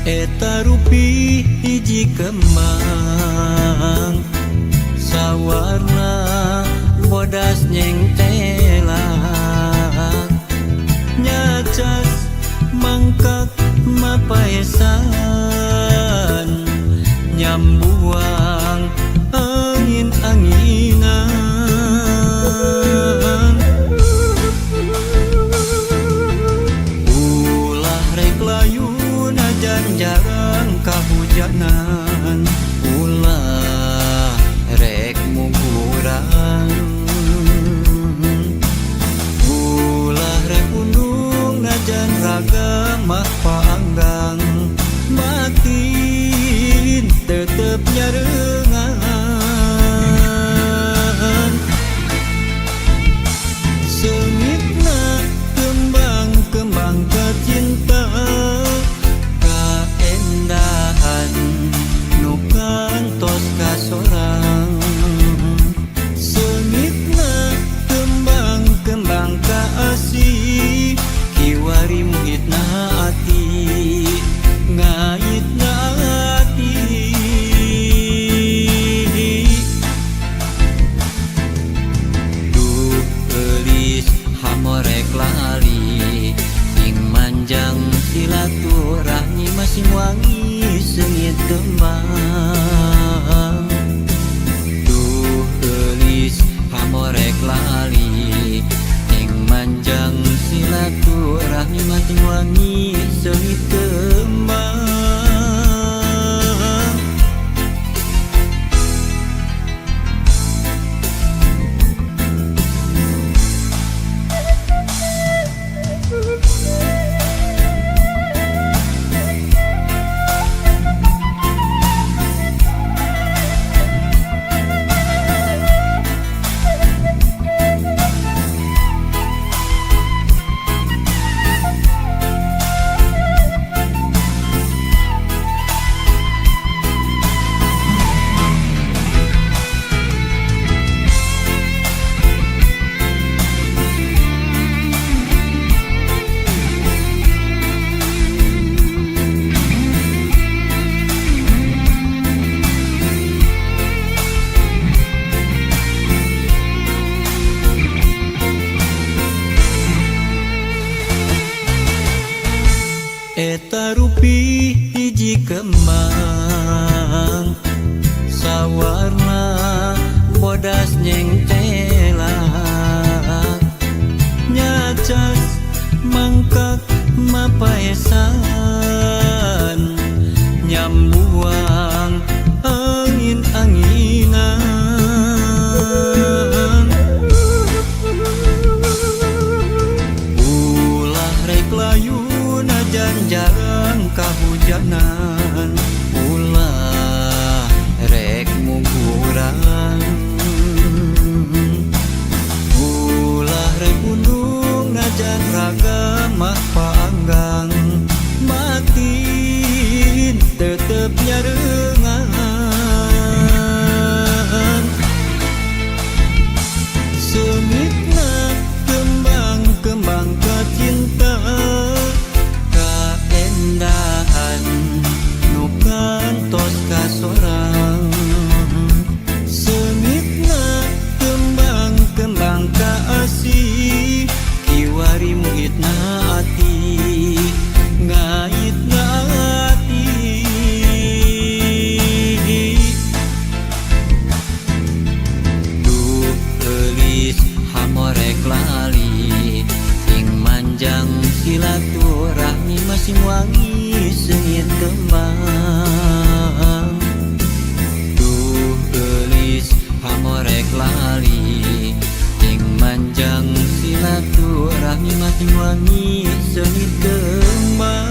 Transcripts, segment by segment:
Eta rupi hiji kembang sawarna bodas nyengtelak nyacas mangkak mapaesan nyambuang angin-anginan ulah rek layu najan jarang kahujanan ulah rek mungguran ulah rek undung najan raga mah paanggang makin tetep nyarengan sengitna kembang-kembang kecinta kaendahan nu kantos kasorang sengitna kembang-kembang kaasih kiwari muhitna ati ngaitna ati duh eulis hamorek lali ing manjang silaturahmi masing wangi sengit kembang duh eulis hamorek lali ing manjang silaturahmi masing wangi sengit kembang Eta rupi hiji kembang sawarna bodas nyengtelak nyacas mangkak mapaesan nyambuang angin-anginan ulah rek layu najan jarang kahujanan ulah rek mungguran ulah rek undung najan raga mah paanggang makin tetep nyarengan sengitna kembang-kembang kecinta kaendahan nu kantos kasorang sengitna kembang-kembang kaasih kiwari muhitna ati ngaitna ati duh eulis hamorek lali ing manjang silaturahmi masing wangi sengit kembang duh eulis hamorek lali ing manjang silaturahmi masing wangi sengit kembang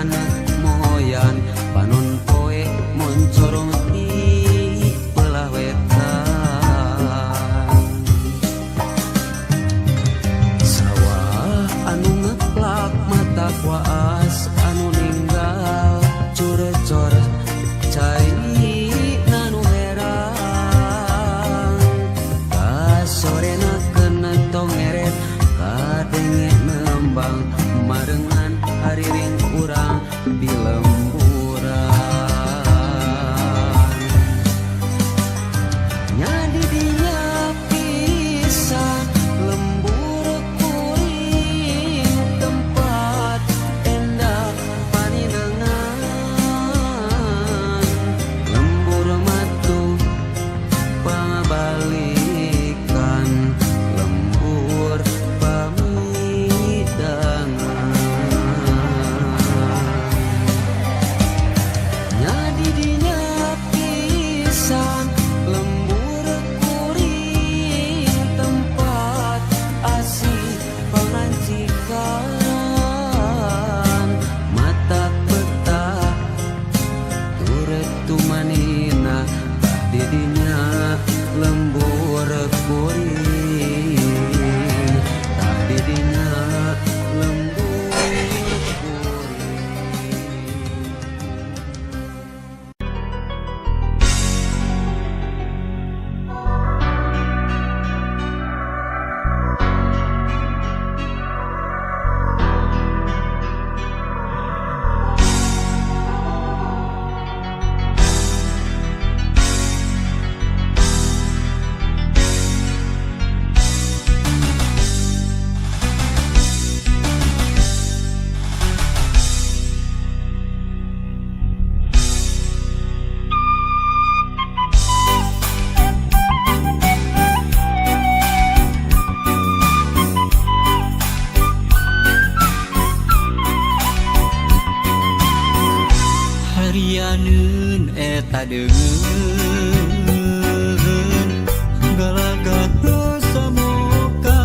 kana moyan panon poe moncorong ti belah wetan sawah anu ngeplak mata kuas anu ninggal cure-core cai nanu herang kasorena kena tongeret kadenge nembang marengan hariring urang di lemburan nyadi dinya pisan lembur kuring tempat endah paninengan lembur matu pangabalikan lembur pamidangan nyadi dinya pisan lembur kuring tempat asih pangancikan mata peta turet tumanina tah didinya lembur kuring tah didinya lembur kuring. Harianeun eta deungeun galagat samoka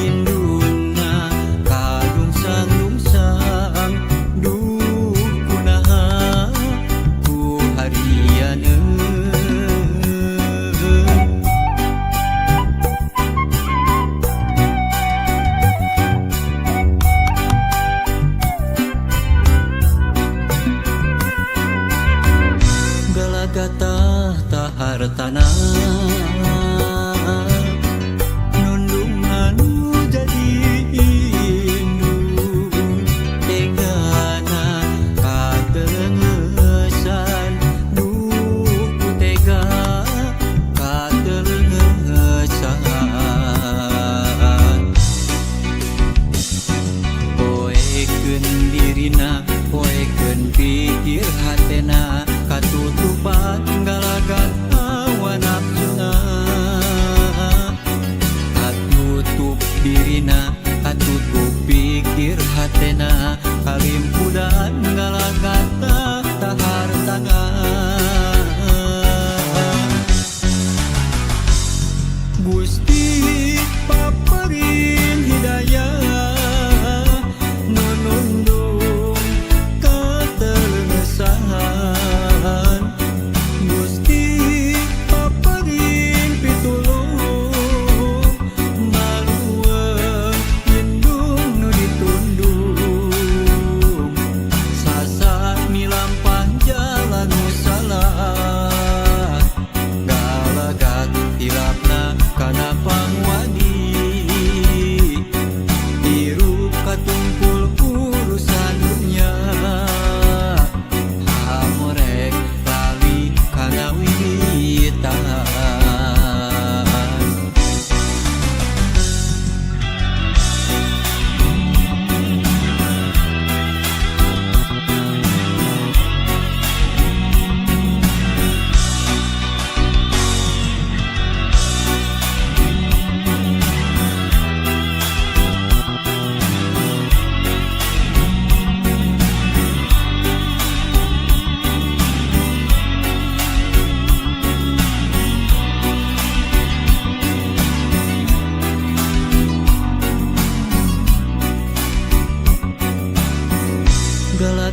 induna kadungsang-dungsang duh kunaha ku harianeun galagata tahar tanah nundungan jadi indun tegana katelengesan duh ku tega katelengesan poekeun dirina poekeun pikir hatena katutupan galagat hawa nafsuna katutup dirina katutup pikir hatena kalimpudan galagat tahar tangan Gusti paparin hidayah nunundung katelengesan Gusti paparin pitulung maluweung indung nu ditundung sasa milampah jalan nu salah galagat hilapna kana pangwani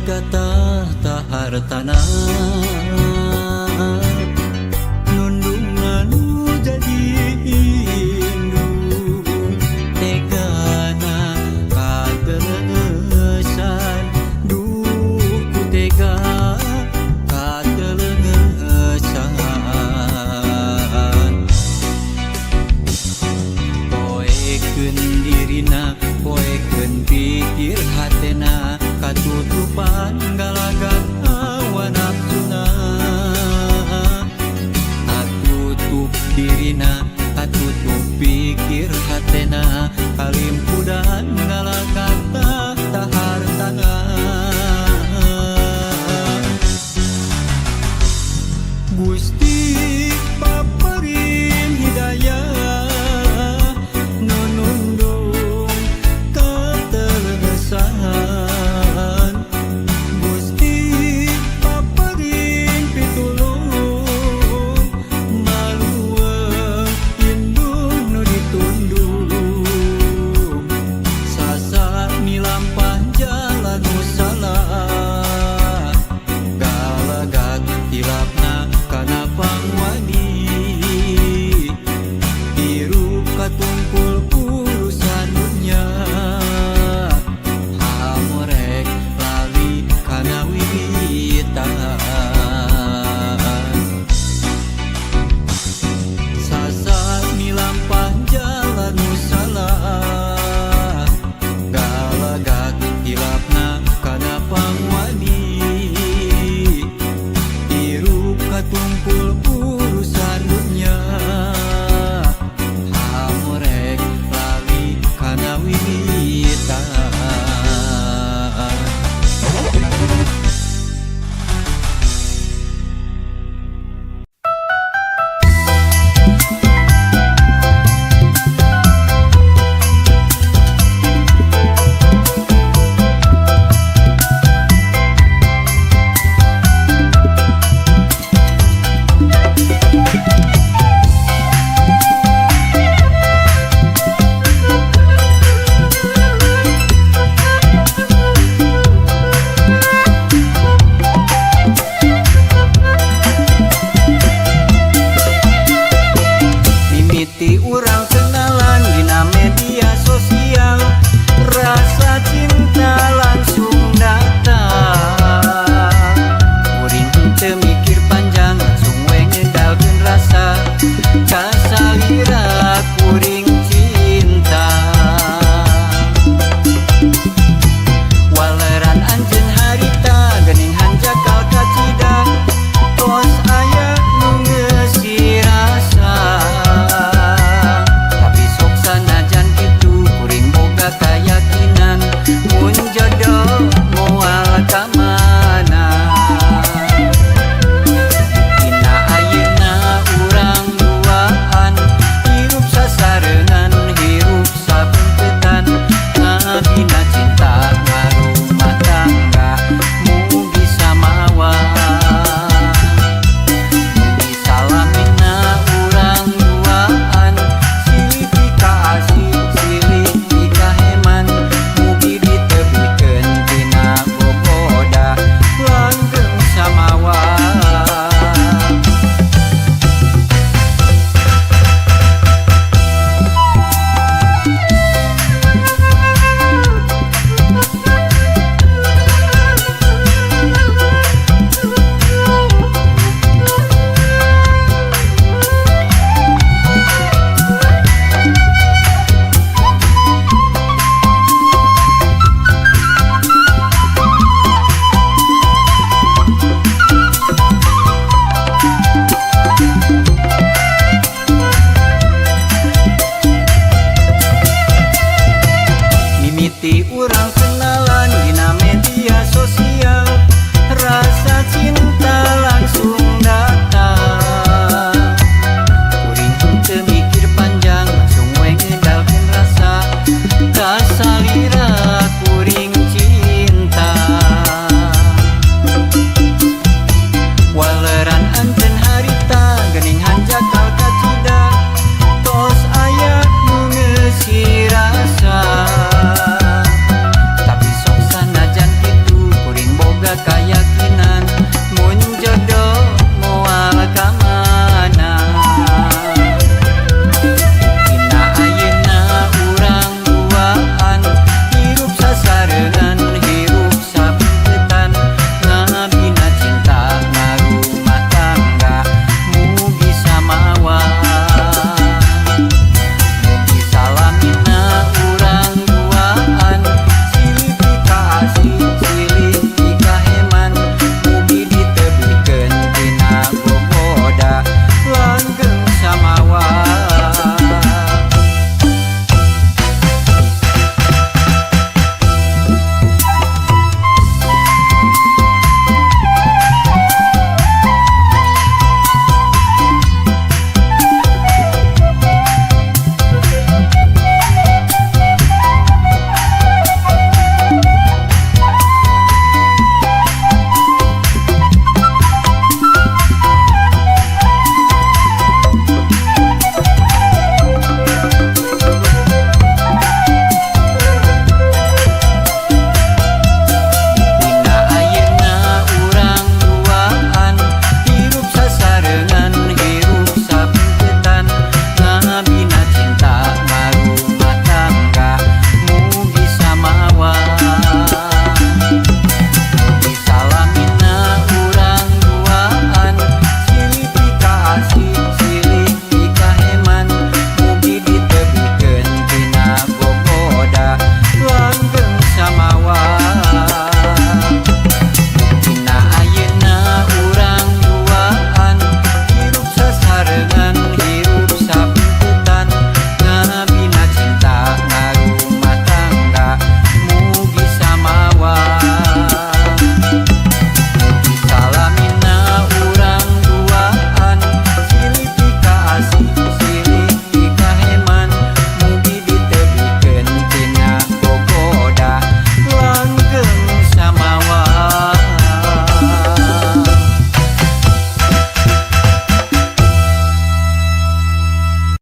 kata hartana nundungan jadi indung tegana katelesan duku tega katelesan poekeun dirina poekeun pikir hatena katutupan galagan hawa nafsuna katutup dirina katutup pikir hatena kalimpudan galagan tahta hartana Gusti paparin hidayah nunundung katelesan Gusti paparin pitulung maluweung indung nu ditundung sasa milampah jalan nu salah galagat hilapna kana pangwani hirup katungkul